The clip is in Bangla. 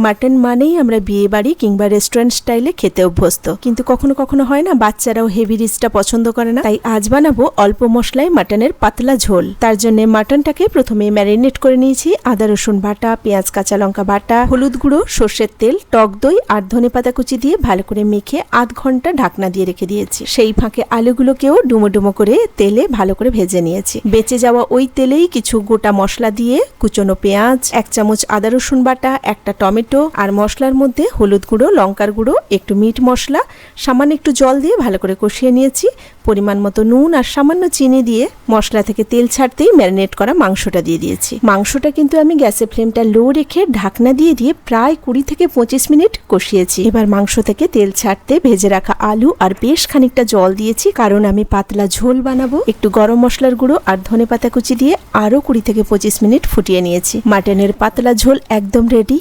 মাটন মানেই আমরা বিয়ে বাড়ি কিংবা রেস্টুরেন্ট স্টাইলে খেতে অভ্যস্ত, কিন্তু কখনো কখনো হয় না বাচ্চারাও হেভি রিচটা পছন্দ করে না। তাই আজ বানাবো অল্প মশলায় মাটনের পাতলা ঝোল। তার জন্য মাটনটাকে প্রথমে ম্যারিনেট করে নিয়েছি। আদা রসুন বাটা, পেঁয়াজ কাঁচা লঙ্কা বাটা, হলুদ গুঁড়ো, সর্ষের তেল, টক দই আর ধনেপাতা কুচি দিয়ে ভালো করে মেখে আধ ঘন্টা ঢাকনা দিয়ে রেখে দিয়েছি। সেই ফাঁকে আলুগুলোকেও ডুমো ডুমো করে তেলে ভালো করে ভেজে নিয়েছি। বেঁচে যাওয়া ওই তেলেই কিছু গোটা মশলা দিয়ে কুচনো পেঁয়াজ, 1 চামচ আদা রসুন বাটা, একটা টমেটো আর মশলার মধ্যে হলুদ গুঁড়ো, লঙ্কার গুঁড়ো, একটু মিট মশলা, সামান্য একটু জল দিয়ে ভালো করে কষিয়ে নিয়েছি। পরিমাণ মতো নুন আর সামান্য চিনি দিয়ে মশলা থেকে তেল ছাড়তেই ম্যারিনেট করা মাংসটা দিয়ে দিয়েছি। মাংসটা কিন্তু আমি গ্যাসের ফ্লেমটা লো রেখে ঢাকনা দিয়ে প্রায় 20 থেকে 25 মিনিট কষিয়েছি। এবার মাংস থেকে তেল ছাড়তে ভেজে রাখা আলু আর বেশ খানিকটা জল দিয়েছি, কারণ আমি পাতলা ঝোল বানাবো। একটু গরম মশলার গুঁড়ো আর ধনেপাতা কুচি দিয়ে আরো 20 থেকে 25 মিনিট ফুটিয়ে নিয়েছি। মাটনের পাতলা ঝোল একদম রেডি।